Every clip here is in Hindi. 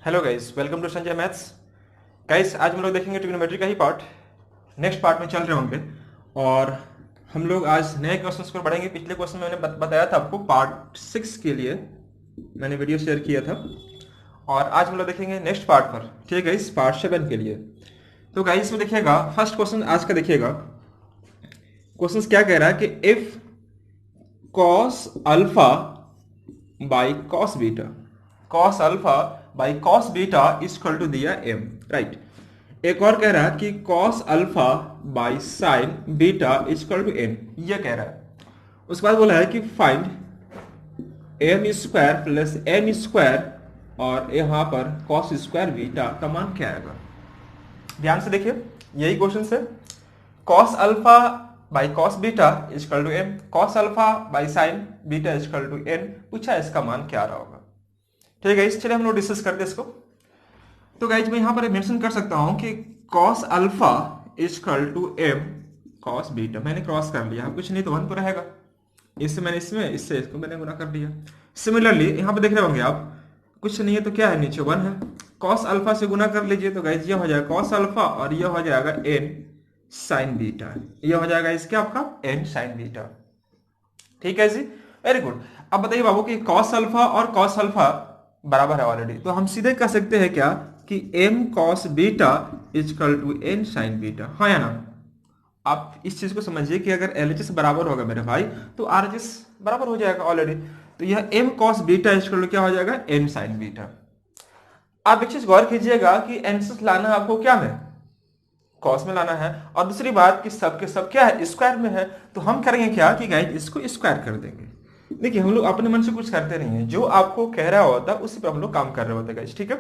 Hello guys, welcome to Sanjay maths. Guys, आज हम लोग देखेंगे ट्रिग्नोमेट्री का ही पार्ट। नेक्स्ट पार्ट में चल रहे होंगे और हम लोग आज नए क्वेश्चंस पर बढ़ेंगे। पिछले क्वेश्चन में मैंने बताया था आपको पार्ट 6 के लिए मैंने वीडियो शेयर किया था और आज हम लोग देखेंगे नेक्स्ट पार्ट पर। ठीक है गाइस, पार्ट 7 के लिए। तो गाइस में देखिएगा, फर्स्ट क्वेश्चन आज का देखिएगा। क्वेश्चन क्या कह रहा है कि if cos alpha by cos beta, cos alpha by cos beta equal to दिया m, राइट। एक और कह रहा है कि cos alpha by sine beta equal to n, ये कह रहा है। उसके बाद बोला है कि find m square plus n square और यहां पर cos स्क्वायर बीटा का मान क्या आएगा। ध्यान से देखिए, यही क्वेश्चन है। cos alpha by cos beta equal to m, cos alpha by sine beta equal to n पूछा, इसका मान क्या आ रहा होगा। ठीक है, चलिए हम लोग डिस्कस करते हैं इसको। तो गाइज मैं यहां पर मेंशन कर सकता हूं कि cos alpha equal to m cos beta, मैंने क्रॉस कर लिया, कुछ नहीं तो 1 तो रहेगा। इससे मैंने इससे इसको मैंने गुना कर दिया। सिमिलरली यहां पे देख रहे होंगे आप, कुछ नहीं है तो क्या है, नीचे 1 है। cos अल्फा से गुना कर लीजिए तो गाइज ये हो जाएगा cos अल्फा और ये हो जाएगा n साइन बीटा, ये हो जाएगा इसका आपका n साइन बीटा। ठीक है जी, वेरी गुड। अब बताइए बाबू कि cos अल्फा और cos अल्फा बराबर है ऑलरेडी, तो हम सीधे कह सकते हैं क्या कि m cos beta equal to n sine beta, हाँ या ना। आप इस चीज को समझिए कि अगर LHS बराबर होगा मेरे भाई तो RHS बराबर हो जाएगा ऑलरेडी। तो यह m cos beta equal to क्या हो जाएगा, n साइन बीटा। आप एक चीज गौर कीजिएगा कि एंसर लाना आपको क्या में, कॉस में लाना है, और दूसरी बात कि सब के सब क्या है, स्क्वायर में है। तो हम करेंगे क्या कि गाइस इसको स्क्वायर कर देंगे। देखिए हम लोग अपने मन से कुछ करते नहीं है, जो आपको कह रहा होता है उसी पर हम लोग काम कर रहे होते हैं गाइस। ठीक है,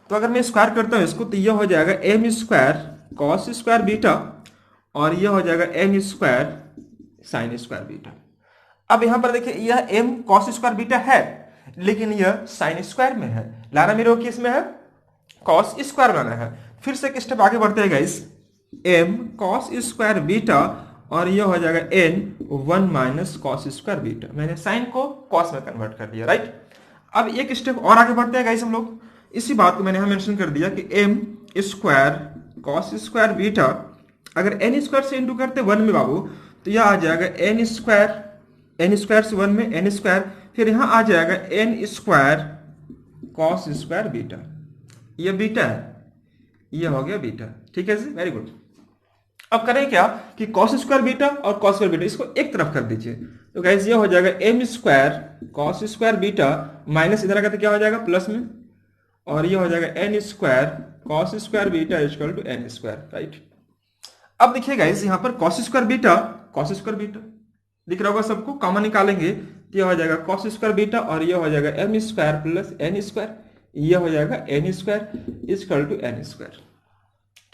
तो अगर मैं स्क्वायर करता हूं इसको तो यह हो जाएगा m square cos square beta और यह हो जाएगा n square sine square beta. अब यहां पर देखिए यह m कॉस स्क्वायर बीटा है लेकिन यह साइन स्क्वायर में है, लाना मेरे को किस में है, कॉस स्क्वायर लाना है। फिर से एक स्टेप आगे बढ़ते हैं guys, m cos square beta और ये हो जाएगा n 1 minus cos square beta, मैंने साइन को कॉस में कन्वर्ट कर दिया, राइट। अब एक स्टेप और आगे बढ़ते हैं गाइस हम लोग। इसी बात को मैंने यहां मेंशन कर दिया कि m square cos square beta, अगर n स्क्वायर से इंटू करते 1 में बाबू तो यह आ जाएगा n स्क्वायर से 1 में n स्क्वायर, फिर यहां आ जाएगा n square cos square beta, यह बीटा है, यह हो गया बीटा। ठीक है जी, वेरी गुड। अब करें क्या कि cos स्क्वायर बीटा और cos स्क्वायर बीटा इसको एक तरफ कर दीजिए, तो गाइस ये हो जाएगा m square cos square beta minus इधर आकर क्या हो जाएगा प्लस में, और ये हो जाएगा n square cos square beta equal to n square, right. अब देखिए गाइस यहाँ पर cos स्क्वायर बीटा दिख रहा होगा सबको, कॉमन निकालेंगे तो ये हो जाएगा cos स्क्वायर बीटा और ये हो जाएगा m square plus n square, ये हो जाएगा n square equal to n square.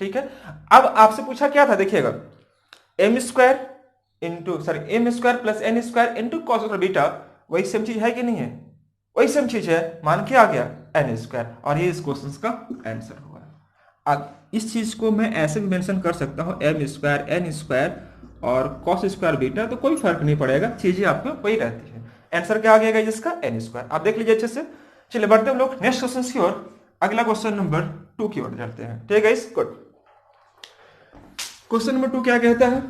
ठीक है, अब आपसे पूछा क्या था, देखिएगा m square plus n square into cos square beta, वही सेम चीज है कि नहीं है, वही सेम चीज है, मान क्या आ गया n स्क्वायर, और ये इस क्वेश्चन का आंसर हुआ। अब इस चीज को मैं ऐसे भी मेंशन कर सकता हूं m स्क्वायर n स्क्वायर और कॉस स्क्वायर बीटा, तो कोई फर्क नहीं पड़ेगा, चीजें आपको वही रहती है। आंसर क्या आ गया जिसका n स्क्वायर, आप देख लीजिए अच्छे से। चलिए बढ़ते हम लोग नेक्स्ट क्वेश्चन की ओर, अगला क्वेश्चन नंबर 2 की ओर चलते हैं। ठीक है गाइस, गुड। क्वेश्चन नंबर 2 क्या कहता है,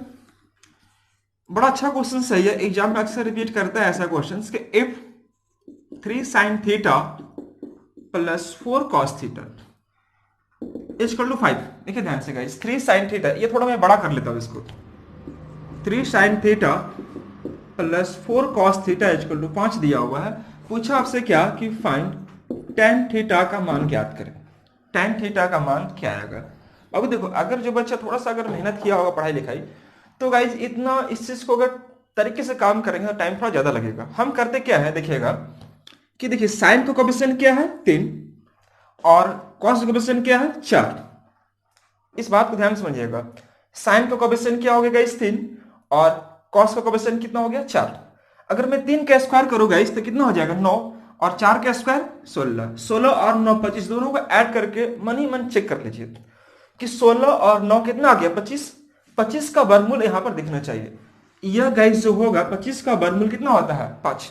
बड़ा अच्छा क्वेश्चन सही है, एग्जाम में अक्सर रिपीट करता है ऐसा क्वेश्चन कि if 3 sin theta plus 4 cos theta equal to 5। देखिए ध्यान से गाइस, 3 sin थीटा, ये थोड़ा मैं बड़ा कर लेता हूं इसको, 3 sin theta plus 4 cos theta equal to 5 दिया हुआ है। पूछा आपसे क्या कि फाइंड tan थीटा का मान ज्ञात करें, tan थीटा का मान क्या आएगा। अब देखो, अगर जो बच्चा थोड़ा सा अगर मेहनत किया होगा पढ़ाई लिखाई, तो गाइज इतना इस चीज को अगर तरीके से काम करेंगे तो टाइम थोड़ा ज्यादा लगेगा। हम करते क्या है, देखिएगा कि देखिए साइन का कोएफिशिएंट क्या है 3 और कॉस का कोएफिशिएंट क्या है 4। इस बात को ध्यान समझिएगा, साइन का कोएफिशिएंट क्या हो गया गाइज 3 और कॉस का कोएफिशिएंट कितना हो गया 4। अगर मैं 3 का स्क्वायर करूं गाइज तो कितना हो जाएगा 9 और 4 का स्क्वायर 16, 16 और 9 25, दोनों को ऐड करके मन ही मन चेक कर लीजिए कि 16 और 9 कितना आ गया 25, 25 का वर्गमूल यहां पर दिखना चाहिए। यह गाइस जो होगा 25 का वर्गमूल कितना होता है 5।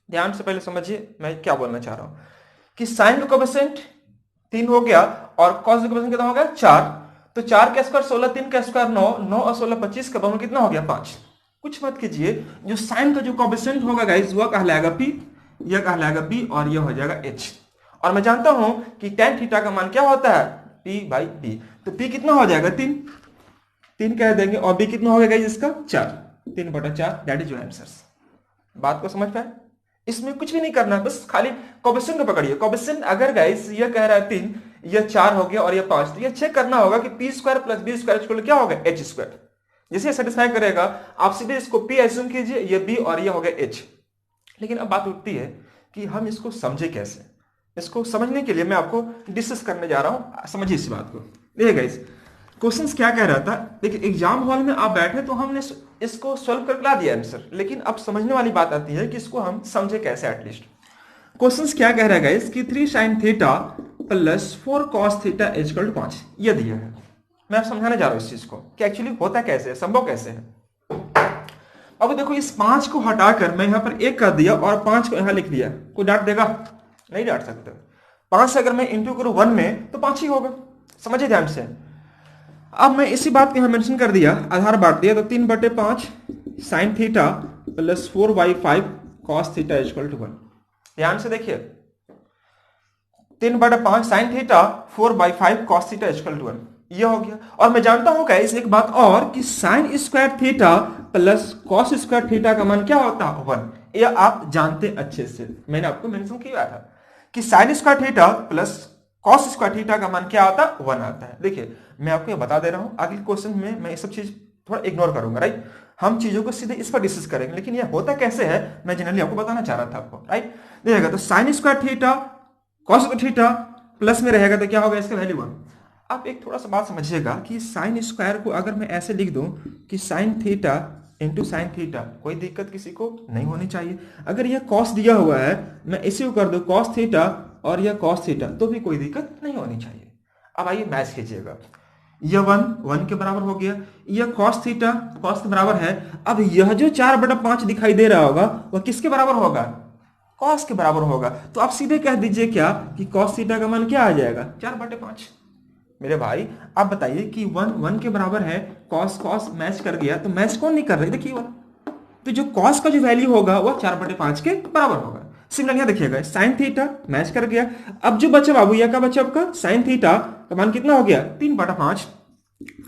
ध्यान से पहले समझिए मैं क्या बोलना चाह रहा हूं, कि साइन का कोएफिशिएंट 3 हो गया और कॉस का कोएफिशिएंट कितना हो गया 4, तो 4 का स्क्वायर 16, 3 का स्क्वायर 9, 9 और 16 25 का बराबर कितना हो गया 5। कुछ मत कीजिए, जो साइन का जो कोएफिशिएंट होगा गाइस वह कहलाएगा p, यह कहलाएगा b और यह हो जाएगा h। और मैं जानता हूं कि tan थीटा का मान क्या होता है p/b, तो p कितना हो जाएगा 3 कह देंगे और b कितना हो गया गाइस इसका 4, 3/4, दैट इज योर आंसर। बात को समझ पाए? इसमें कुछ भी नहीं करना है, बस खाली कोएफिशिएंट को पकड़िए। कोएफिशिएंट अगर गाइस यह कह रहा है 3, यह 4 हो गया और यह 5, तो यह चेक करना होगा कि p² + b² क्या होगा h²। जैसे सेटिस्फाई करेगा आप सीधे इसको p एज्यूम कीजिए, ये b और ये हो गया h। लेकिन अब बात उठती है कि हम इसको समझे कैसे। इसको समझने के लिए मैं आपको डिस्कस करने जा रहा हूं, समझिए इस बात को। देखिए गाइस, क्वेश्चंस क्या कह रहा था, देखिए एग्जाम हॉल में आप बैठे तो हमने इसको सॉल्व करके ला दिया आंसर, लेकिन अब समझने वाली बात आती है कि इसको हम समझे कैसे। एटलीस्ट क्वेश्चंस क्या कह रहा है गाइस कि 3 sin थीटा + 4 cos थीटा = 5, यह दिया है। मैं आप समझाने जा रहा हूं इस चीज को कि एक्चुअली होता कैसे है, संभव कैसे है। अब देखो इस 5 को हटाकर मैं यहां पर 1 कर दिया और 5 को यहां लिख दिया, कोई डांट देगा? नहीं डांट सकते। 5 से अगर मैं इंटू करूं 1 में तो 5 ही होगा, समझिए ध्यान से। अब मैं इसी बात को यहां मेंशन कर दिया, आधार बांट दिया, तो 3/5 sin थीटा + 4/5 cos थीटा = 1। ध्यान से देखिए, 3/5 sin थीटा 4/5 cos थीटा = 1, ये हो गया। और मैं जानता हूं गाइस एक बात और कि sin² थीटा + cos² थीटा का मान क्या होता है 1, ये आप जानते अच्छे से, मैंने आपको मेंशन किया था कि sin² थीटा + cos² थीटा का मान क्या आता है 1 आता है। देखिए मैं आपको ये बता दे रहा हूं, अगले क्वेश्चन में मैं ये सब चीज थोड़ा इग्नोर करूंगा, राइट। हम चीजों को सीधे इस पर डिस्कस करेंगे, लेकिन ये होता कैसे है मैं जनरली आपको बताना चाह रहा था आपको, राइट। देखिएगा तो sin² theta cos² theta plus में रहेगा तो क्या होगा इसका वैल्यू 1। आप एक थोड़ा सा बात समझिएगा कि sin² को अगर मैं ऐसे लिख दूं कि sin theta into sin theta, कोई दिक्कत किसी को नहीं होनी चाहिए। अगर यह cos दिया हुआ है मैं इसी को कर दूं cos थीटा और यह cos थीटा, तो भी कोई दिक्कत नहीं होनी चाहिए। अब आइए मैच कीजिएगा, यह 1 के बराबर हो गया, यह cos थीटा cos के बराबर है। अब यह जो 4/5 दिखाई दे रहा होगा वह किसके बराबर होगा? cos के बराबर होगा। तो आप सीधे कह दीजिए क्या कि cos थीटा का मान क्या आ जाएगा 4/5। मेरे भाई आप बताइए कि 1 के बराबर है, cos मैच कर गया, तो मैच कौन नहीं कर रही? देखिए वाला, तो जो cos का जो वैल्यू होगा वह 4/5 के बराबर होगा। सिमिलर यहां देखिएगा sin थीटा मैच कर गया। अब जो बचा बाबू यह का बचा आपका sin थीटा का मान कितना हो गया 3/5।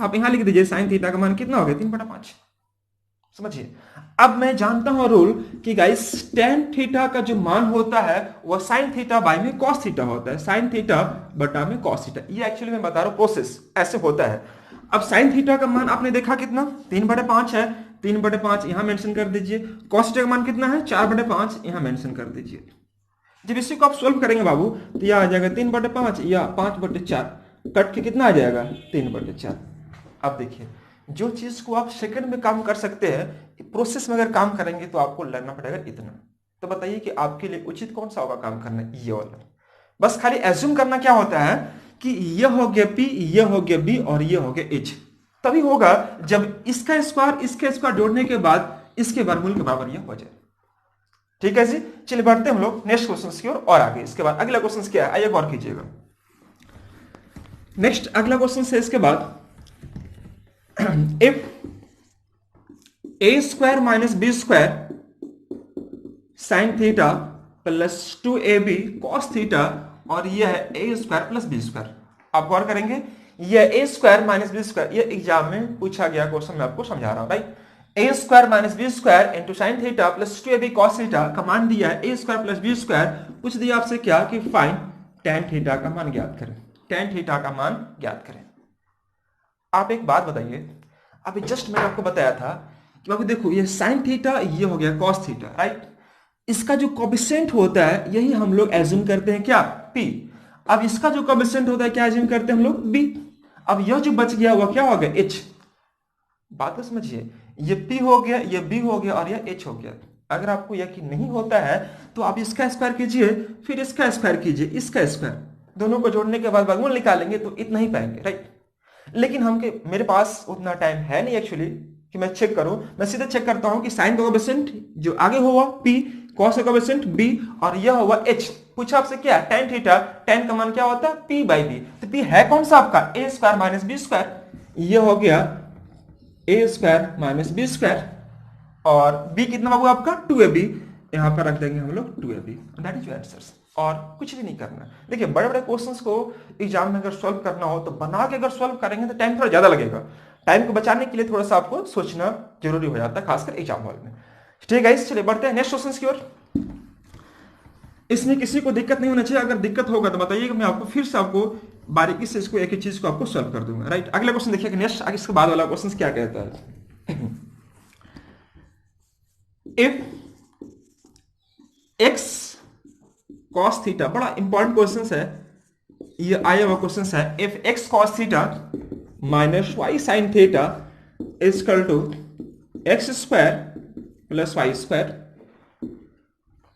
आप यहां लिख दीजिए sin थीटा का मान कितना हो गया 3/5। समझिए, अब मैं जानता हूं रूल कि गाइस tan थीटा का जो मान होता है वह sin थीटा बाय में cos थीटा होता है, sin थीटा बटा में cos थीटा। ये एक्चुअली मैं बता रहा हूं प्रोसेस ऐसे होता है। अब sin थीटा का मान आपने देखा कितना 3/5 है, 3/5 यहां मेंशन कर दीजिए। cos थीटा का मान कितना है 4/5, यहां मेंशन कर दीजिए। जब इसी को आप सोल्व करेंगे बाबू तो यह आ जाएगा 3/5 या 5/4, कट के कितना आ जाएगा 3/4। अब देखिए, जो चीज को आप सेकंड में काम कर सकते हैं प्रोसेस में अगर काम करेंगे तो आपको लगना पड़ेगा इतना। तो बताइए कि आपके लिए उचित कौन सा होगा काम करना? ये वाला। बस खाली एज्यूम करना क्या होता है कि ये हो गया p, ये हो गया b और ये हो गया h। तभी होगा जब इसका स्क्वायर जोड़ने के बाद इसके वर्गमूल के बराबर यह हो जाए। ठीक है जी, चलिए बढ़ते हम लोग नेक्स्ट क्वेश्चन की ओर और आगे। इसके बाद अगला क्वेश्चन क्या है आइए गौर कीजिएगा। नेक्स्ट अगला क्वेश्चन है इसके बाद, if a² - b² sin theta + 2ab cos theta और यह है a² + b²। आप गौर करेंगे यह a² - b², यह एग्जाम में पूछा गया क्वेश्चन मैं आपको समझा रहा हूं, right. a² - b² into sin theta + 2ab cos theta का मान दिया है a² + b²। पूछ दिया आपसे क्या कि फाइंड tan थीटा का मान ज्ञात करें, tan थीटा का मान ज्ञात करें। आप एक बात बताइए, अभी जस्ट मैंने आपको बताया था कि बाबू देखो ये sin थीटा ये हो गया cos थीटा, राइट। इसका जो कोएफिशिएंट होता है यही हम लोग एज्यूम करते हैं क्या p। अब इसका जो कोएफिशिएंट होता है क्या एज्यूम करते हैं हम लोग b। अब यह जो बच गया वह क्या हो गया h। बात तो समझिए, ये p हो गया, ये b हो गया और यह h हो गया। अगर आपको यकीन नहीं होता है तो आप इसका स्क्वायर कीजिए, फिर इसका स्क्वायर कीजिए, इसका स्क्वायर, दोनों को जोड़ने के बाद वर्गमूल निकालेंगे तो इतना ही पाएंगे, राइट। लेकिन मेरे पास उतना टाइम है नहीं एक्चुअली कि मैं चेक करूं। मैं सीधे चेक करता हूं कि साइन का कोएफिशिएंट जो आगे हुआ p, cos का कोएफिशिएंट b और यह हुआ h। पूछा आपसे क्या, tan थीटा, tan का मान क्या होता है p बाई बी, तो p है कौन सा आपका a square minus b square, ये हो गया a square minus b square, और b कितना बाबू आपका 2ab, यहां पर रख देंगे हम लोग 2ab, that is your answers, और कुछ भी नहीं करना। देखिए बड़े बड़े क्वेश्चंस को एग्जाम में अगर सॉल्व करना हो तो बना के अगर सॉल्व करेंगे तो टाइम थोड़ा ज्यादा लगेगा, टाइम को बचाने के लिए थोड़ा सा आपको सोचना जरूरी हो जाता है, खासकर एग्जाम हॉल में। ठीक है, चलिए बढ़ते हैं नेक्स्ट क्वेश्चन की ओर। इसमें किसी को दिक्कत नहीं होना चाहिए, अगर दिक्कत होगा तो बताइएगा, मैं आपको फिर से आपको बारीकी से इसको एक एक चीज को आपको सॉल्व कर दूंगा। राइट, अगला क्वेश्चन देखिए नेक्स्ट, इसके बाद वाला क्वेश्चन क्या कहता है। इफ x cos थीटा, बड़ा इंपॉर्टेंट क्वेश्चन है ये, आया हुआ क्वेश्चन है, if x cos theta minus y sin theta is equal to x square plus y square,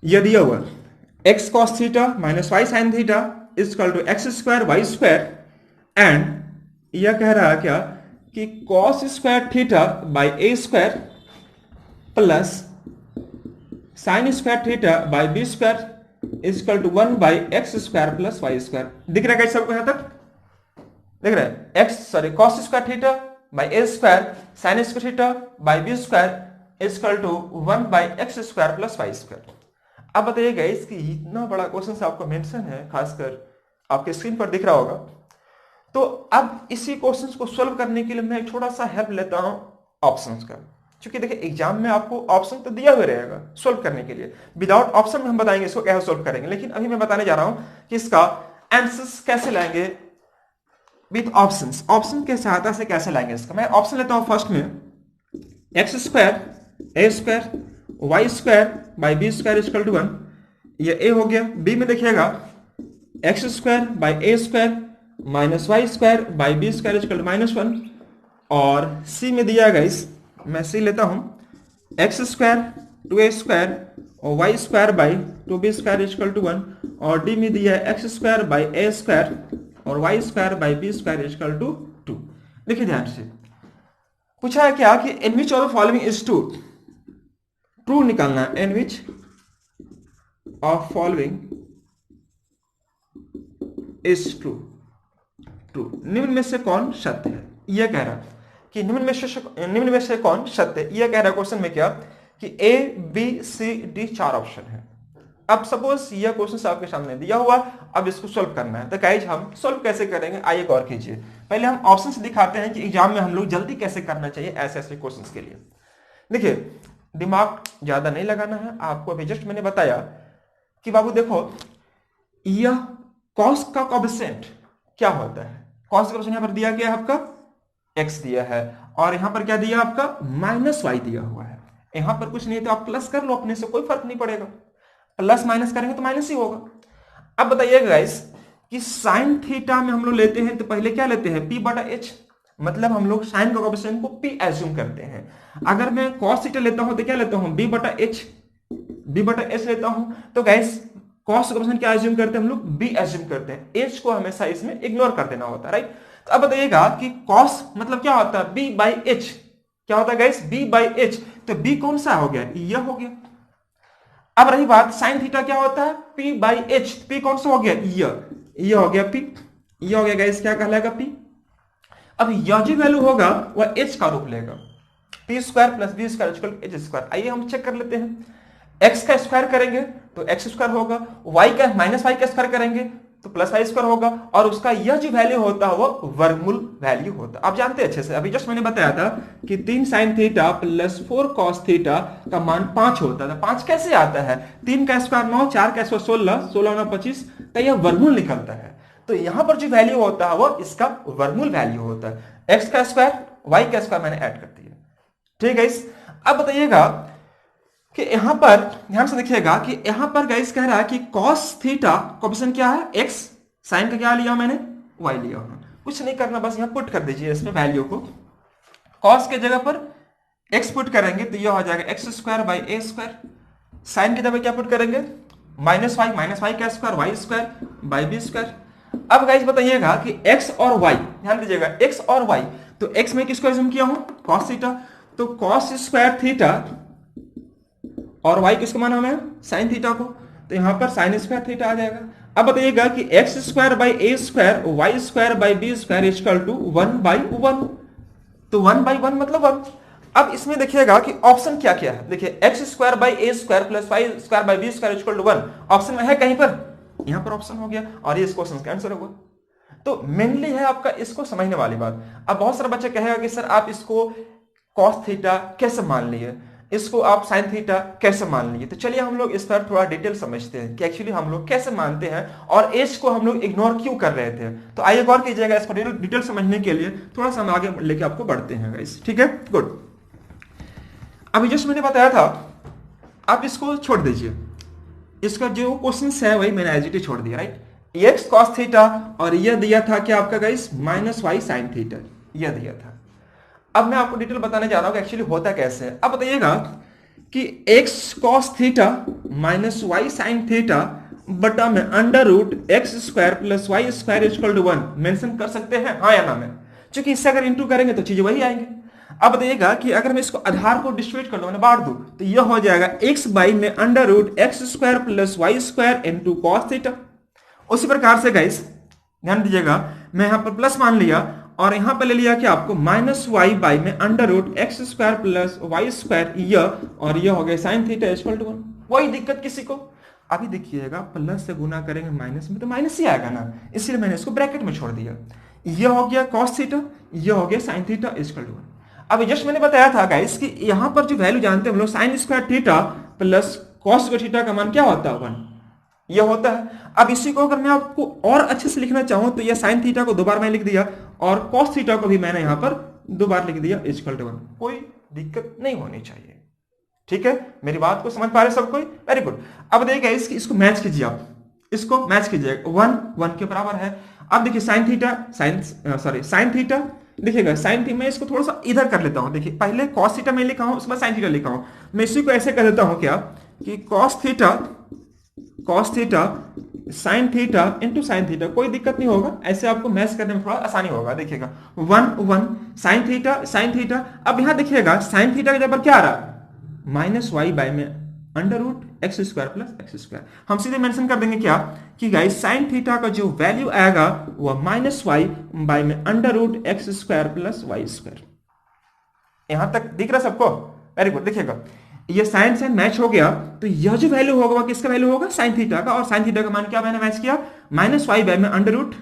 यह दिया हुआ x cos theta minus y sin theta is equal to x square y square, and यह कह रहा है क्या कि cos square theta by a square plus sine square theta by b square is equal to 1 by x square plus y square. दिख रहा है सबको यहां तक, दिख रहा है, cos square theta by a square sine square theta by b square is equal to 1 by x square plus y square. अब बताइएगा इसकी इतना बड़ा क्वेश्चन आपको मेंशन है, खासकर आपके स्क्रीन पर दिख रहा होगा, तो अब इसी क्वेश्चन को सोल्व करने के लिए मैं थोड़ा सा हेल्प लेता हूं ऑप्शंस का, क्योंकि देखिए एग्जाम में आपको ऑप्शन तो दिया हुआ रहेगा सोल्व करने के लिए, विदाउट ऑप्शन में हम बताएंगे इसको कैसे सोल्व करेंगे, लेकिन अभी मैं बताने जा रहा हूं कि इसका आंसर्स कैसे लाएंगे विद ऑप्शंस, ऑप्शन के सहायता से कैसे लाएंगे इसका। मैं ऑप्शन लेता हूं फर्स्ट में, x square a square y square by b square equal to 1, ये ए हो गया। बी में देखिएगा x square by a square minus y square by b square equal to -1, और सी में दिया गाइस, मैं सी लेता हूं, एक्स स्क्वायर 2a स्क्वायर और y square by 2b square equal to 1, और डी में दिया है x square by a square और y square by b square equal to 2। देखिए ध्यान से पूछा है क्या कि in which of the following is true, true निकालना है, in which of following is true, true निम्न में से कौन सत्य है, यह कह रहा है कि निम्न में से कौन सत्य है, यह कह रहा है क्वेश्चन में क्या कि A B C D 4 option है। अब सपोज यह क्वेश्चन आपके सामने दिया हुआ, अब इसको सोल्व करना है, तो गाइज हम सोल्व कैसे करेंगे आइए गौर कीजिए। पहले हम ऑप्शन से दिखाते हैं कि एग्जाम में हम लोग जल्दी कैसे करना चाहिए ऐसे ऐसे क्वेश्चंस के लिए। देखिए दिमाग ज्यादा नहीं लगाना है आपको, अभी जस्ट मैंने बताया कि बाबू देखो यह कॉस का कोएफिशिएंट क्या होता है, कॉस का कोएफिशिएंट यहां पर दिया गया है आपका x दिया है, और यहां पर क्या दिया आपका -y दिया हुआ है, यहां पर कुछ नहीं तो आप प्लस कर लो अपने से, कोई फर्क नहीं पड़ेगा, प्लस माइनस करेंगे तो माइनस ही होगा। अब बताइएगा गाइस कि साइन थीटा में हम लोग लेते हैं तो पहले क्या लेते हैं p/h, मतलब हम लोग साइन का कोएफिशिएंट को p एज्यूम करते हैं। अगर मैं cos थीटा लेता हूं तो क्या लेता हूं b/h लेता हूं, तो गाइस cos का कोएफिशिएंट क्या एज्यूम करते हैं हम लोग, b एज्यूम करते हैं, h को हमेशा इसमें इग्नोर कर देना होता है, राइट। तो अब बताइएगा कि cos मतलब क्या होता है b/h, क्या होता है गाइस b/h, तो b कौन सा हो गया, यह हो गया। अब रही बात sin थीटा क्या होता है p/h, p कौन सा हो गया, यह हो गया p, यह हो गया गाइस क्या कहलाएगा p। अब यह जो वैल्यू होगा वह h का रूप लेगा, p square plus b square equal h square. आइए हम चेक कर लेते हैं, x का स्क्वायर करेंगे तो x स्क्वायर होगा, y का -y का स्क्वायर करेंगे तो प्लस y स्क्वायर होगा, और उसका यह जो वैल्यू होता है वो वर्गमूल वैल्यू होता है। आप जानते हैं अच्छे से, अभी जस्ट मैंने बताया था कि 3 sin theta plus 4 cos theta का मान 5 होता था। 5 कैसे आता है, 3 का स्क्वायर 9, 4 का स्क्वायर 16, 16 9 25, तो यह वर्गमूल निकलता है। तो यहां पर जो वैल्यू होता है वो इसका वर्गमूल वैल्यू होता है, x का स्क्वायर y का स्क्वायर मैंने ऐड कर दिया, ठीक है। अब बताइएगा कि यहां पर ध्यान से देखिएगा कि यहां पर गाइस कह रहा है कि cos थीटा कोएफिशिएंट क्या है x, साइन का क्या लिया मैंने y लिया हूं, कुछ नहीं करना, बस यहां पुट कर दीजिए इसमें वैल्यू को, cos के जगह पर x पुट करेंगे तो यह हो जाएगा x square by a square, sine की जगह क्या पुट करेंगे -y का square y square by b square. अब गाइस बताइएगा कि x और y, ध्यान दीजिएगा x और y, तो x में किसको एज्यूम किया हूं cos थीटा, तो cos स्क्वायर थीटा और y किसको माना हमें sin थीटा को, तो यहाँ पर साइन स्क्वायर थीटा आ जाएगा। अब बताइएगा कि x square by a square y square by b square equal to 1/1। तो 1/1 मतलब 1। अब इसमें देखिएगा कि ऑप्शन क्या क्या है। देखिए x square by a square plus y square by b square equal to 1 option में है कहीं पर, यहां पर ऑप्शन हो गया और ये इस क्वेश्चन का आंसर होगा। तो मेनली है आपका इसको समझने वाली बात। अब बहुत सारे बच्चे कहेगा कि सर आप इसको cos थीटा कैसे मान लिए, इसको आप sin थीटा कैसे मान लिए। तो चलिए हम लोग इस पर थोड़ा डिटेल समझते हैं कि एक्चुअली हम लोग कैसे मानते हैं और एज को हम लोग इग्नोर क्यों कर रहे थे। तो आइए गौर कीजिएगा, इस पर डिटेल समझने के लिए थोड़ा सा हम आगे लेके आपको बढ़ते हैं गाइस, ठीक है, गुड। अभी जस्ट मैंने बताया था, आप इसको छोड़ दीजिए, इसका जो क्वेश्चन है वही मैंने एज इट इज छोड़ दिया, राइट। एक्स कॉस थीटा और यह दिया था कि आपका guys minus y sine theta, यह दिया था। अब मैं आपको डिटेल बताने जा रहा हूं कि एक्चुअली होता कैसे है। अब बताइएगा कि x cos theta minus y sine theta बटा में under root x square plus y square equal to 1 mention कर सकते हैं, हाँ या ना में, क्योंकि इससे अगर इंटू करेंगे तो चीजें वही आएंगे। अब बताइएगा कि अगर मैं इसको आधार को डिस्ट्रीब्यूट कर दूं, मैंने बांट दूं, तो यह हो जाएगा x बाई में under root x square plus y square into cos theta. उसी प्रकार से गाइस ध्यान दीजिएगा, मैं यहां पर प्लस मान लिया और यहां पर ले लिया कि आपको माइनस वाई बाई में under root x square plus y square यह, और यह हो गया साइन थीटा इक्वल टू 1। वही दिक्कत किसी को, अभी देखिएगा प्लस से गुना करेंगे माइनस में तो माइनस ही आएगा ना, इसलिए मैंने इसको ब्रैकेट में छोड़ दिया। यह हो गया कॉस थीटा, यह हो गया साइन थीटा इक्वल टू 1। अब जस्ट मैंने बताया था गाइस कि यहां पर जो वैल्यू जानते हैं हम लोग, sign square theta plus cos square theta का मान क्या होता है 1, यह होता है। अब इसी को अगर मैं आपको और अच्छे से लिखना चाहूं तो यह साइन थीटा को 2 बार मैंने लिख दिया और कॉस थीटा को भी मैंने यहां पर 2 बार लिख दिया इक्वल टू 1। कोई दिक्कत नहीं होनी चाहिए, ठीक है, मेरी बात को समझ पा रहे सब कोई, वेरी गुड। अब देखिए इसको मैच कीजिए, आप इसको मैच कीजिए, 1 के बराबर है। अब देखिए साइन थीटा साइन थीटा देखिएगा, साइन थीटा मैं इसको थोड़ा सा इधर कर लेता हूं। देखिए पहले कॉस थीटा मैं लिखा हूं, उसके बाद साइन थीटा लिखा हूं। मैं इसी को ऐसे कर देता हूं क्या कि cos theta sine theta into sine theta, कोई दिक्कत नहीं होगा, ऐसे आपको मैच करने में थोड़ा आसानी होगा। देखिएगा 1 साइन थीटा। अब यहां देखिएगा साइन थीटा के जगह पर क्या आ रहा है, माइनस वाई बाई में under root x square plus x square. हम सीधे मेंशन कर देंगे क्या कि गाइस साइन थीटा का जो वैल्यू आएगा वह माइनस वाई बाई में under root x square plus y square. यहां तक दिख रहा सबको, वेरी गुड। देखिएगा ये साइन मैच हो गया, तो यह जो वैल्यू होगा वह किसका वैल्यू होगा, साइन थीटा का, और साइन थीटा का मान क्या मैंने मैच किया, माइनस वाई बाई में under root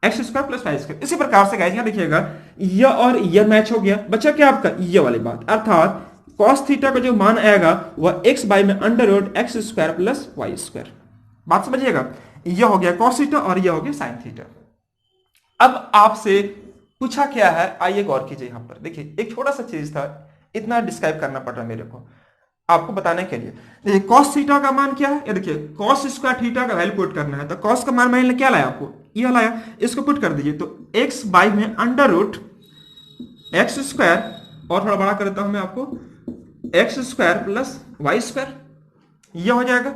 x square plus y square. इसी प्रकार से गाइस यहां देखिएगा यह और यह मैच हो गया, बचा क्या आपका यह वाली बात, अर्थात cos थीटा का जो मान आएगा वह x बाई में under root x square plus y square. बात समझिएगा, यह हो गया cos थीटा और यह हो गया sin थीटा। अब आपसे पूछा क्या है, आइए गौर कीजिए यहां पर। देखिए एक छोटा सा चीज था, इतना डिस्क्राइब करना पड़ रहा मेरे को आपको बताने के लिए। देखिए cos थीटा का मान क्या है, ये देखिए cos स्क्वायर थीटा का वैल्यू पुट करना है, तो cos का मान मैंने क्या लाया आपको, यह लाया, इसको पुट कर दीजिए, तो x बाई में अंडर रूट एक्स स्क्वायर, और थोड़ा बड़ा कर देता हूं मैं आपको, x square plus y square, यह हो जाएगा।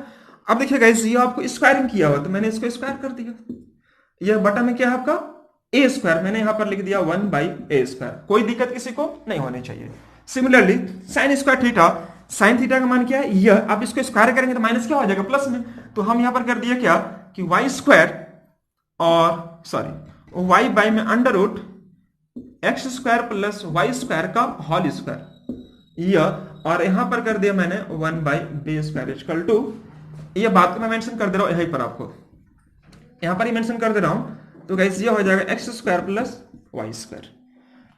अब देखिए गाइस ये आपको स्क्वायरिंग किया हुआ, तो मैंने इसको स्क्वायर कर दिया। यह बटा में क्या है आपका ए स्क्वायर, मैंने यहां पर लिख दिया 1 बाई ए स्क्वायर, कोई दिक्कत किसी को नहीं होनी चाहिए। Similarly sign square theta, sine theta का मान क्या है यह, आप इसको स्क्वायर करेंगे तो माइनस क्या हो जाएगा प्लस में, तो हम यहां पर कर दिया क्या कि वाई स्क्वायर और वाई बाई में under root x square plus y square का होल स्क्वायर, यह, और यहां पर कर दिया मैंने 1 by b square equal to, यह बात को मैं मेंशन कर दे रहा हूं यहीं पर, आपको यहां पर ही मेंशन कर दे रहा हूं। तो गाइस ये हो जाएगा x square plus y square,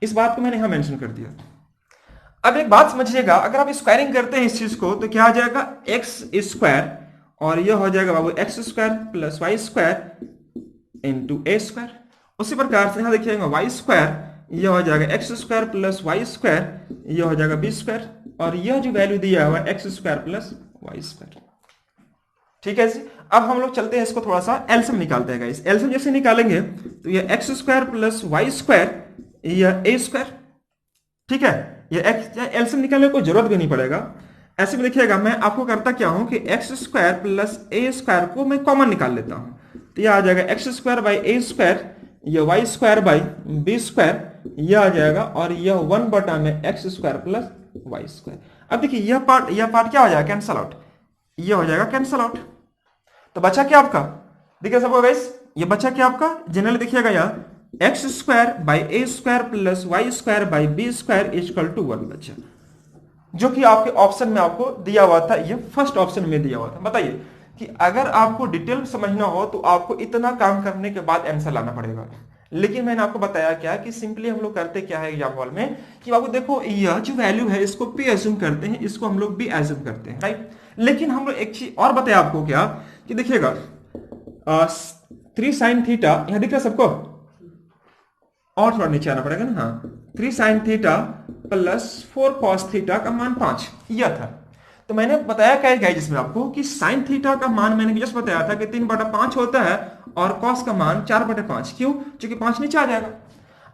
इस बात को मैंने यहां मेंशन कर दिया। अब एक बात समझिएगा, अगर आप स्क्वायरिंग करते हैं इस चीज को तो क्या आ जाएगा एक्स स्क्वायर, और यह हो जाएगा बाबू x square plus y square into a square. उसी प्रकार से यहां देखिएगा वाई स्क्वायर, यह हो जाएगा x square plus y square, यह हो जाएगा बी स्क्वायर, और यह जो वैल्यू दिया हुआ है x square plus y square. ठीक है जी। अब हम लोग चलते हैं इसको थोड़ा सा एलसीएम निकालते हैं गाइस। एलसीएम जैसे निकालेंगे तो यह x square plus y square, यह ए स्क्वायर, ठीक है, यह एलसीएम निकालने को जरूरत भी नहीं पड़ेगा। ऐसे में देखिएगा मैं आपको करता क्या हूं कि एक्स स्क्वायर प्लस ए स्क्वायर को मैं कॉमन निकाल लेता हूं, तो यह आ जाएगा x square by a square, यह y square by b square, यह आ जाएगा, और यह 1 बटा में x square plus y square. अब देखिए यह पार्ट क्या हो जाएगा कैंसल आउट, यह हो जाएगा कैंसल आउट, तो बचा क्या आपका, देखिए सबको गाइस, ये बचा क्या आपका, जनरली देखिएगा यार, x square by a square plus y square by b square equal to 1 बचा, जो कि आपके ऑप्शन में आपको दिया हुआ था, ये फर्स्ट ऑप्शन में दिया हुआ था। बताइए कि अगर आपको डिटेल समझना हो तो आपको इतना काम करने के बाद आंसर लाना पड़ेगा, लेकिन मैंने आपको बताया क्या कि सिंपली हम लोग करते क्या है एग्जाम हॉल में कि बाबू देखो यह जो वैल्यू है इसको पी एज्यूम करते हैं, इसको हम लोग बी एज्यूम करते हैं, राइट। लेकिन हम लोग एक चीज और बताया आपको क्या कि देखिएगा 3 sin थीटा, यहां दिख रहा है सबको, और थोड़ा नीचे आना पड़ेगा ना, हाँ, 3 sin theta plus 4 cos theta का मान 5 यह था। तो मैंने बताया क्या है जिसमें आपको कि sin थीटा का मान मैंने जस्ट बताया था कि 3/5 होता है और cos का मान 4/5, क्यों, क्योंकि 5 नीचे आ जाएगा।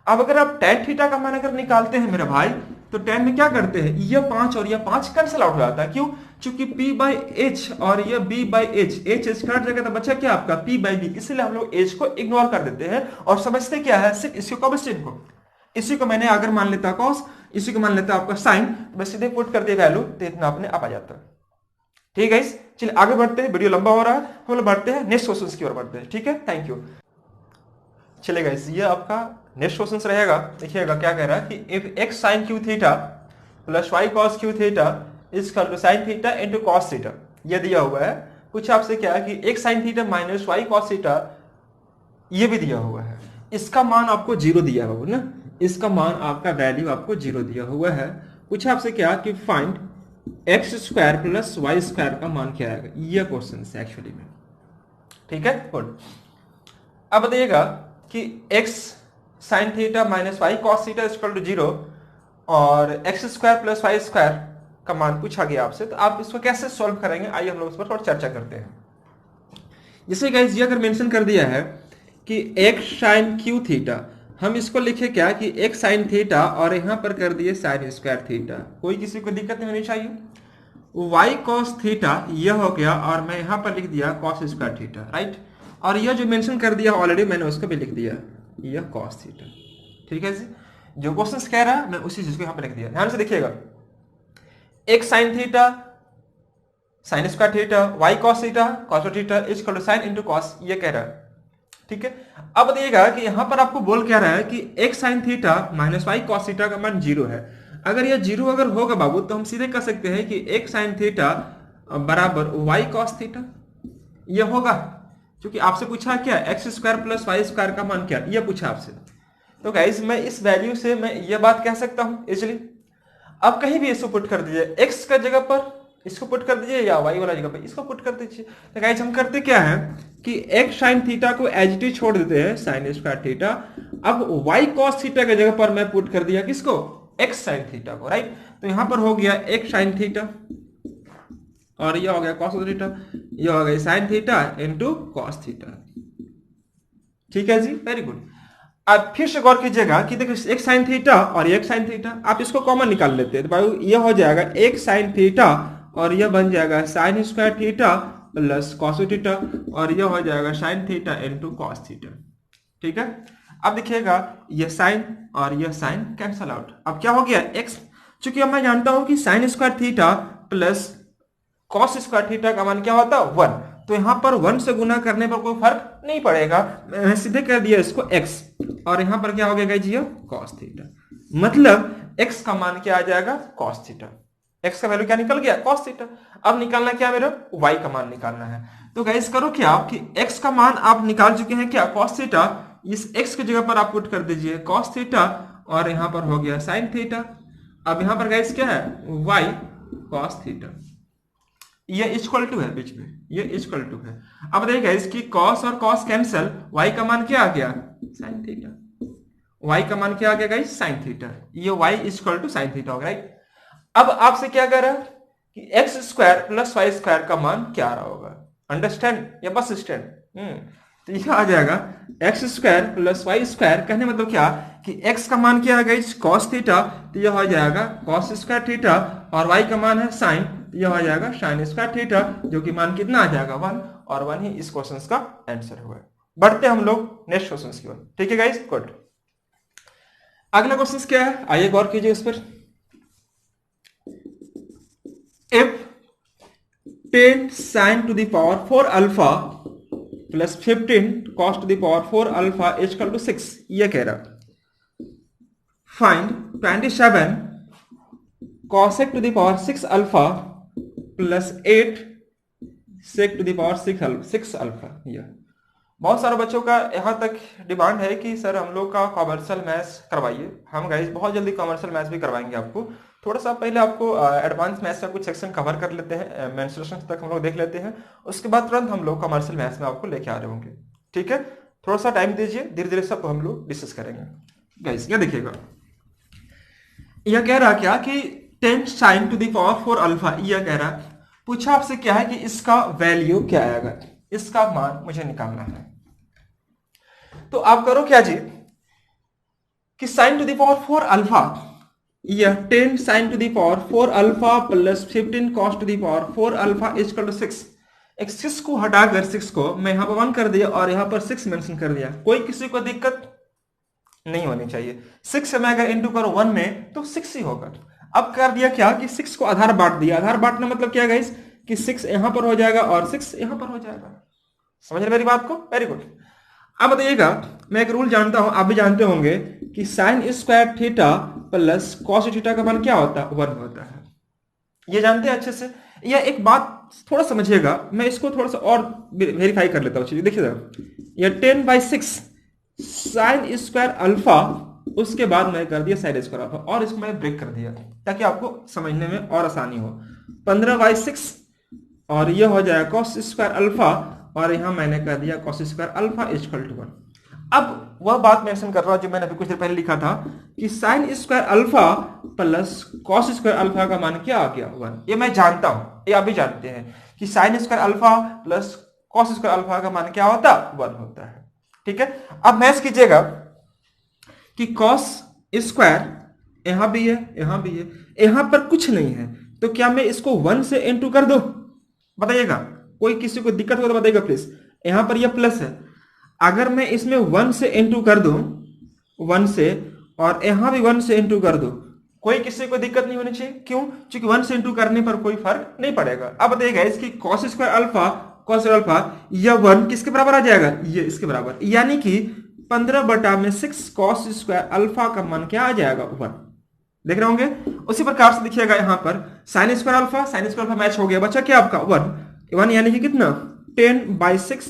अब अगर आप tan थीटा का मान अगर निकालते हैं मेरे भाई, तो tan में क्या करते हैं, यह 5 और यह 5 कैंसिल आउट हो जाता है, क्यों, क्योंकि p बाई एच और ये b by H, H cut जाएगा तो बचा क्या आपका p बाई बी, इसलिए हम लोग एच को इग्नोर कर देते हैं और समझते क्या है सिर्फ इसको कॉन्स्टेंट को। इसी को मैंने अगर मान लेता कॉस, इसी को मान लेता आपका साइन, तो मैं सीधे पुट कर दिया वैल्यू, तो इतना अपने आप आ जाता है। ठीक है, चलिए आगे बढ़ते हैं, वीडियो लंबा हो रहा है, हम लोग बढ़ते हैं नेक्स्ट क्वेश्चन की ओर बढ़ते हैं। ठीक है, थैंक यू। चलेगा, ये आपका नेक्स्ट क्वेश्चन रहेगा, देखिएगा क्या कह रहा है कि if x sine cube theta plus y cos cube theta is equal to sine theta into cos theta, ये दिया हुआ है। कुछ आपसे क्या है कि x sine theta minus y cos theta, ये भी दिया हुआ है, इसका मान आपको 0 दिया हुआ ना, इसका मान आपका वैल्यू आपको 0 दिया हुआ है। कुछ आपसे क्या कि find x square plus y square का मान क्या आएगा, ये क्वेश्चन है एक्चुअली में। ठीक है, गुड। अब बताइएगा कि x sine theta minus y cos theta equal to 0 और x square plus y square का मान पूछा गया आपसे, तो आप इसको कैसे सॉल्व करेंगे, आइए हम लोग इस पर थोड़ा चर्चा करते हैं। जैसे गाइस ये अगर मेंशन कर दिया है कि x साइन क्यू थीटा, हम इसको लिखे क्या कि x साइन थीटा और यहां पर कर दिए साइन स्क्वायर थीटा, कोई किसी को दिक्कत नहीं होनी चाहिए। y cos थीटा यह हो गया और मैं यहां पर लिख दिया cos स्क्वायर थीटा, राइट। और यह जो मेंशन कर दिया ऑलरेडी मैंने उसको भी लिख दिया, यह cos थीटा। ठीक है जी, जो क्वेश्चन कह रहा है मैं उसी चीज को यहां पर लिख दिया। ध्यान से देखिएगा, x sine theta sine square theta y cos theta cos theta is equal to sine into cos, ये कह रहा है। ठीक है, अब देखिएगा कि यहां पर आपको बोल क्या रहा है कि x sine theta minus y cos theta का मान 0 है। अगर यह 0 अगर होगा बाबू, तो हम सीधे कह सकते हैं कि x साइन थीटा बराबर वाई कॉस थीटा, यह होगा, क्योंकि आपसे पूछा क्या x square plus y square का मान क्या, यह पूछा आपसे। तो गाइस मैं इस वैल्यू से मैं यह बात कह सकता हूं इजिली। अब कहीं भी इसको पुट कर दीजिए, x का जगह पर इसको पुट कर दीजिए या y वाला जगह पर इसको पुट कर दीजिए। तो गाइस हम करते क्या है कि x साइन थीटा को एज इट इज छोड़ देते हैं साइन स्क्वायर थीटा। अब y cos थीटा की जगह पर मैं पुट कर दिया किसको, x साइन थीटा को, राइट। तो यहां पर हो गया x साइन थीटा और यह हो गया cos थीटा, यह हो गया sign theta into cos theta. ठीक है जी, वेरी गुड। अब फिर से गौर कीजिएगा कि देखिए एक साइन थीटा और एक साइन थीटा, आप इसको कॉमन निकाल लेते हैं, तो यह हो जाएगा एक साइन थीटा और यह बन जाएगा sign square theta plus cos theta और यह हो जाएगा sign theta into cos theta. ठीक है, अब देखिएगा यह साइन और यह साइन कैंसल आउट। अब क्या हो गया x, चूंकि अब मैं जानता हूं कि sign square theta plus cos square theta का मान क्या होता है 1, तो यहां पर 1 से गुना करने पर कोई फर्क नहीं पड़ेगा, मैं सीधे कर दिया इसको x और यहां पर क्या हो गया जी cos थीटा, मतलब x का मान क्या आ जाएगा cos थीटा, x का वैल्यू क्या निकल गया cos थीटा। अब निकालना क्या मेरा y का मान निकालना है। तो गाइस करो क्या कि x का मान आप निकाल चुके हैं क्या cos थीटा, इस x की जगह पर आप पुट कर दीजिए cos थीटा और यहां पर हो गया sin थीटा। अब यहां पर गाइस क्या है y cos थीटा, ये इक्वल टू है बीच में, ये इक्वल टू है। अब देखिए इसकी cos और cos कैंसिल, y का मान क्या आ गया sin थीटा, y का मान क्या आ गया गाइस sin थीटा, ये y equal to sin theta होगा, राइट। अब आपसे क्या कह रहा है कि x square plus y square का मान क्या आ रहा होगा, अंडरस्टैंड या बस स्टैंड। तो यह आ जाएगा x square plus y square, कहने मतलब क्या कि एक्स का मान क्या आ गया cos थीटा, तो यह हो जाएगा cos स्क्वायर थीटा और y का मान है sin, तो यह हो जाएगा sin स्क्वायर थीटा, जो कि मान कितना आ जाएगा 1 और 1 ही इस क्वेश्चन का आंसर हुआ। बढ़ते हम लोग नेक्स्ट क्वेश्चन की ओर। ठीक है गाइस, गुड। अगला क्वेश्चन क्या है, आइए गौर कीजिए उस पर। If 10 sine to the power 4 alpha plus 15 cos to the power 4 alpha is equal to 6, ये कह रहा। Find 27 cosec to the power 6 alpha plus 8 sec to the power 6 alpha. यह बहुत सारे बच्चों का यहाँ तक डिमांड है कि सर हम लोग का कॉमर्शियल मैथ्स करवाइए। हम गाइस बहुत जल्दी कॉमर्शियल मैथ्स भी करवाएंगे आपको। थोड़ा सा पहले आपको एडवांस मैथ्स का कुछ सेक्शन कवर कर लेते हैं, मेंस्ट्रुएशन तक हम लोग देख लेते हैं, उसके बाद तुरंत हम लोग कॉमर्शियल मैथ्स में आपको लेके आ रहे होंगे। ठीक है, थोड़ा सा टाइम दीजिए, धीरे धीरे सब हम लोग डिस्कस करेंगे। गाइस ये देखिएगा, यह कह रहा क्या कि 10 sine to the power 4 alpha, यह कह रहा पूछा आपसे क्या है कि इसका वैल्यू क्या आएगा, इसका मान मुझे निकालना है। तो आप करो क्या जी कि sine to the power 4 alpha, यह 10 sine to the power 4 alpha plus 15 cos to the power 4 alpha is equal to 6। एक 6 को हटाकर 6 को मैं यहां पर 1 कर दिया और यहां पर 6 मेंशन कर दिया। कोई किसी को दिक्कत नहीं होनी चाहिए। 6 से मैं अगर इंटू करूं 1 में तो 6 ही होगा। अब कर दिया क्या कि 6 को आधार बांट दिया। आधार बांटना मतलब क्या गाइस कि 6 यहां पर हो जाएगा और 6 यहां पर हो जाएगा। समझ रहे मेरी बात को? Very good. अब बताइएगा, मैं एक रूल जानता हूं, आप भी जानते होंगे कि sign square theta plus cos theta का मान क्या होता है? 1 होता है। ये जानते हैं अच्छे से। यह एक बात थोड़ा समझिएगा, मैं इसको थोड़ा सा और वेरीफाई कर लेता हूं। देखिएगा, यह 10/6 साइन स्क्वायर अल्फा, उसके बाद मैं कर दिया साइन स्क्वायर अल्फा और इसको मैं ब्रेक कर दिया ताकि आपको समझने में और आसानी हो। 15/6 और यह हो जाएगा कॉस स्क्वायर अल्फा और यहां मैंने कर दिया cos square alpha is equal to 1। अब वह बात मेंशन कर रहा हूं जो मैंने अभी कुछ देर पहले लिखा था कि sine square alpha plus cos square alpha का मान क्या आ गया? 1। ये मैं जानता हूं, ये आप भी जानते हैं कि sine square alpha plus cos square alpha का मान क्या होता? 1 होता है। ठीक है, अब मैच कीजिएगा कि कॉस स्क्वायर यहां भी है, यहां भी है, यहां पर कुछ नहीं है, तो क्या मैं इसको 1 से इंटू कर दूं? बताइएगा, कोई किसी को दिक्कत हो तो बताइएगा प्लीज। यहां पर यह प्लस है, अगर मैं इसमें 1 से इंटू कर दूं 1 से और यहां भी 1 से इंटू कर दूं, कोई किसी को दिक्कत नहीं होनी चाहिए। क्यों? क्योंकि 1 से इंटू करने पर कोई फर्क नहीं पड़ेगा। अब बताइएगा इसकी cos square alpha cos alpha, यह 1 किसके बराबर आ जाएगा? ये इसके बराबर, यानी कि 15/6 कॉस स्क्वायर अल्फा का मान क्या आ जाएगा? 1। देख रहे होंगे। उसी प्रकार से देखिएगा यहां पर sine square alpha sine square alpha match हो गया, बच्चा क्या आपका 1 यानी कि कितना? 10/6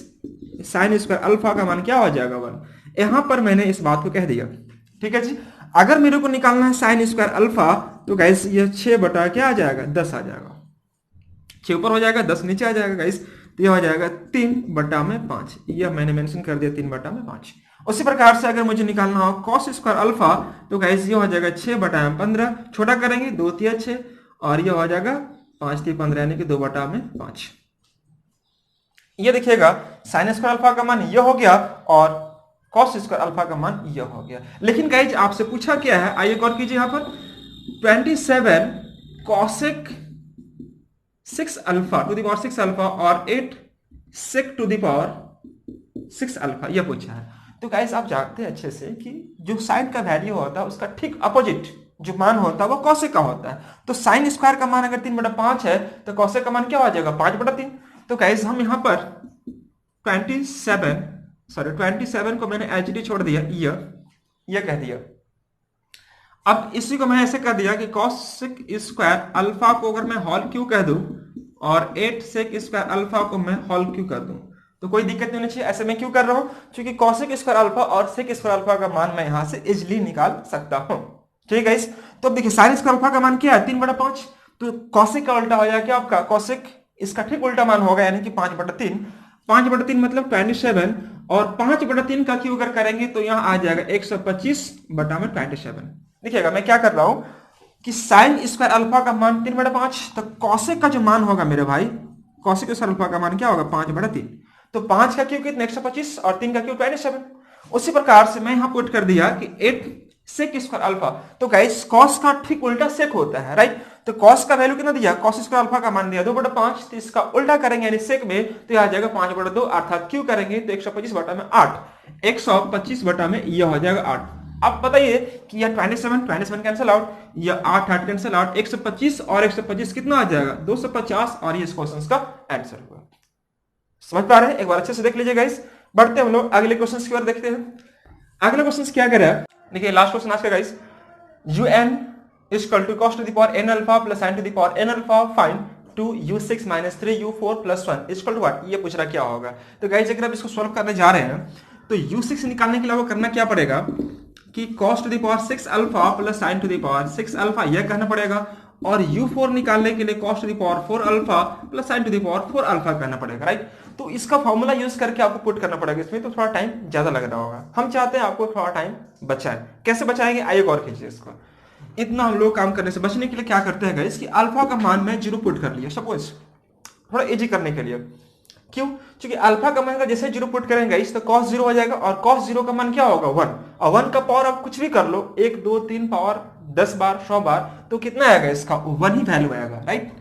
साइन स्क्वायर अल्फा का मान क्या हो जाएगा? 1। यहां पर मैंने इस बात को कह दिया। ठीक है जी। अगर मेरे को निकालना है साइन स्क्वायर अल्फा तो गाइस ये 6 बटा क्या आ जाएगा? 10 आ जाएगा। 6 ऊपर हो जाएगा, 10 नीचे आ जाएगा गाइस, तो यह हो जाएगा 3/5। यह मैंने मेंशन कर दिया 3/5। उसी प्रकार से अगर मुझे निकालना हो कॉस स्क्वायर अल्फा तो गाइस ये हो जाएगा 6/15, छोटा करेंगे 2 3 6 और ये हो जाएगा 5 3 15 यानी कि 2/5। ये देखिएगा साइन स्क्वायर अल्फा का मान ये हो गया और कॉस स्क्वायर अल्फा का मान ये हो गया। लेकिन गाइस आपसे पूछा क्या है, आइए गौर कीजिए यहां पर 27 cosec 6 alpha two the power 6 alpha और 8 सेक टू द पावर 6 अल्फा, यह पूछा है। तो गाइस आप जानते हैं अच्छे से कि जो साइन का वैल्यू होता है उसका ठीक अपोजिट जो मान होता है वो कॉसेक का होता है। तो साइन स्क्वायर का मान अगर 3/5 है तो कॉसेक का मान क्या हो जाएगा? 5/3। तो गाइस हम यहां पर 27 को मैंने एच डी छोड़ दिया, यह कह दिया। अब इसी को मैं ऐसे कर दिया कि कॉसेक स्क्वायर अल्फा को अगर मैं होल क्यू कह दूं और 8 सेक स्क्वायर अल्फा को मैं होल क्यू कर दूं तो कोई दिक्कत नहीं होनी चाहिए। ऐसे मैं क्यों कर रहा हूं? क्योंकि कॉसेक स्क्वायर अल्फा और सेक स्क्वायर अल्फा का मान मैं यहां से इजिली निकाल सकता हूं। ठीक है गाइस। तो अब देखिए साइन स्क्वायर अल्फा का मान क्या है? 3/5। तो कॉसेक का उल्टा हो जाएगा क्या आपका? कॉसेक इसका ठीक उल्टा मान होगा यानी कि 5/3। 5/3 मतलब 27 और 5/3 का क्यू अगर करेंगे तो यहां आ जाएगा 125/27। देखिएगा मैं क्या कर रहा हूं कि साइन स्क्वायर अल्फा का मान 3/5, तो कॉसेक का जो मान होगा मेरे भाई, कॉसेक स्क्वायर अल्फा का मान क्या होगा? 5/3। तो 5 का क्यू कितना? 125 और 3 का क्यू 27। उसी प्रकार से मैं यहां पुट कर दिया कि 8 सेक स्क्वायर अल्फा। तो गाइस कॉस का ठीक उल्टा सेक होता है, राइट? तो कॉस का वैल्यू कितना दिया? कॉस स्क्वायर अल्फा का मान दिया 2/5, तो इसका उल्टा करेंगे यानी सेक में तो यह आ जाएगा 5/2 अर्थात क्यू करेंगे तो 125/8। 125 बटा में यह हो जाएगा 8। अब बताइए कि यह 27 कैंसिल आउट, या 8 कैंसिल आउट, 125 और 125 कितना आ जाएगा 250, और ये इस क्वेश्चन का आंसर हुआ। समझ पा रहे हैं? एक बार अच्छे से देख लीजिए गाइस। बढ़ते हम लोग अगले क्वेश्चन की ओर देखते हैं। अगला क्वेश्चन क्या करे, देखिए लास्ट क्वेश्चन आज का guys, un is equal to cos to the power n alpha plus sin to the power n alpha find 2u6 minus 3u4 plus 1 is equal to what, ये पूछ रहा क्या होगा। तो गाइस अगर आप इसको सॉल्व करने जा रहे हैं तो u6 निकालने के लिए आपको करना क्या पड़ेगा कि cos to the power 6 alpha plus sin to the power 6 alpha यह कहना पड़ेगा, और u4 निकालने के लिए cos to the power 4 alpha plus sin to the power 4 alpha कहना पड़ेगा, राइट। तो इसका फॉर्मूला यूज करके आपको पुट करना पड़ेगा इसमें, तो थोड़ा टाइम ज्यादा लग रहा होगा। हम चाहते हैं आपको थोड़ा टाइम बचाएं। कैसे बचाएंगे, आइए गौर कीजिए इसको। इतना हम लोग काम करने से बचने के लिए क्या करते हैं गाइस कि अल्फा का मान मैं 0 पुट कर लिया सपोज, थोड़ा इजी करने के लिए। क्यों? क्योंकि अल्फा का मान का जैसे 0 पुट करेंगे गाइस तो cos 0 हो जाएगा, और cos 0 का मान क्या होगा 1, और 1 का पावर आप कुछ भी कर लो, 1 2 3 पावर 10 बार 100 बार, तो कितना आएगा इसका 1 ही वैल्यू आएगा, राइट।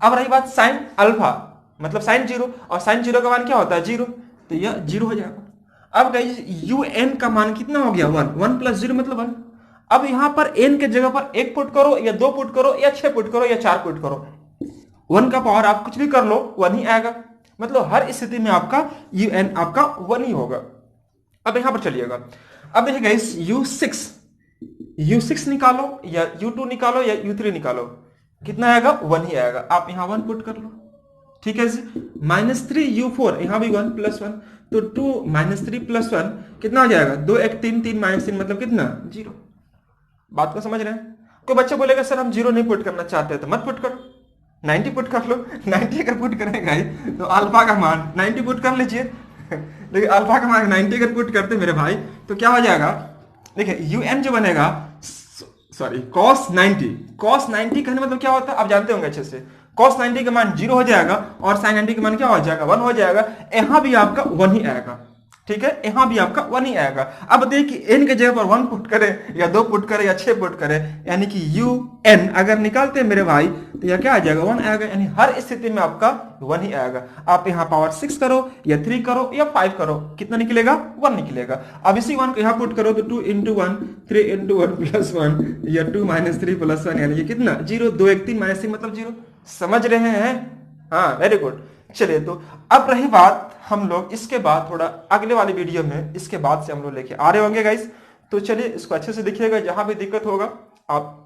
अब रही बात sin अल्फा मतलब sin 0, और sin 0 का मान क्या होता है 0, तो यह 0 हो जाएगा। अब गाइस un का मान कितना हो गया 1, 1 प्लस 0 मतलब 1। अब यहां पर n के जगह पर 1 पुट करो या 2 पुट करो या 6 पुट करो या 4 पुट करो, 1 का पावर आप कुछ भी कर लो 1 ही आएगा, मतलब हर स्थिति में आपका un आपका 1 ही होगा। अब यहां पर चलिएगा, अब देखिए गाइस u6 निकालो या u2 निकालो या u3 निकालो, कितना आएगा 1 ही आएगा। आप यहां 1 पुट कर लो, ठीक है जी। -3u4 यहां भी 1 प्लस 1, तो 2 -3 प्लस 1 कितना हो जाएगा 2 1 3 3 -3 मतलब कितना 0। बात को समझ रहे हैं? कोई बच्चा बोलेगा सर हम 0 नहीं पुट करना चाहते तो मत पुट करो, 90 पुट कर लो। 90 अगर पुट करेगा तो अल्फा का मान 90 पुट कर लीजिए। देखिए अल्फा का मान 90 अगर पुट करते मेरे भाई तो क्या हो जाएगा, देखिए un जो बनेगा सॉरी cos 90 कहने मतलब क्या होता है आप जानते होंगे अच्छे से। cos 90 का मान 0 हो जाएगा और sin 90 का मान क्या हो जाएगा 1 हो जाएगा। यहां भी आपका 1 ही आएगा, ठीक है, यहां भी आपका 1 ही आएगा। अब देखिए n के जगह पर 1 पुट करे या 2 पुट करे या 6 पुट करे, यानी कि un अगर निकालते हैं मेरे भाई तो यह क्या आ जाएगा 1 आएगा, यानी हर स्थिति में आपका 1 ही आएगा। आप यहां पावर 6 करो या 3 करो या 5 करो, कितना निकलेगा 1 निकलेगा। अब इसी 1 को यहां पुट करो तो 2 into 1 3 into 1 plus 1 या 2 - 3 plus 1 यानी कि कितना 0 2 1 3 -3 मतलब 0। समझ रहे हैं? हाँ वेरी गुड। चलिए तो अब रही बात, हम लोग इसके बाद थोड़ा अगले वाले वीडियो में इसके बाद से हम लोग लेके आ रहे होंगे गाइस। तो चलिए इसको अच्छे से देखिएगा, जहां भी दिक्कत होगा आप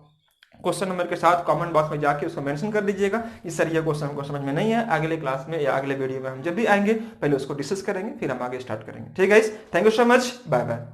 क्वेश्चन नंबर के साथ कमेंट बॉक्स में जाके उसको मेंशन कर दीजिएगा कि सर ये क्वेश्चन हमको समझ में नहीं है। अगले क्लास में या अगले वीडियो में हम जब भी आएंगे पहले उसको डिस्कस करेंगे, फिर हम आगे स्टार्ट करेंगे। ठीक है guys, thank you so much, bye bye.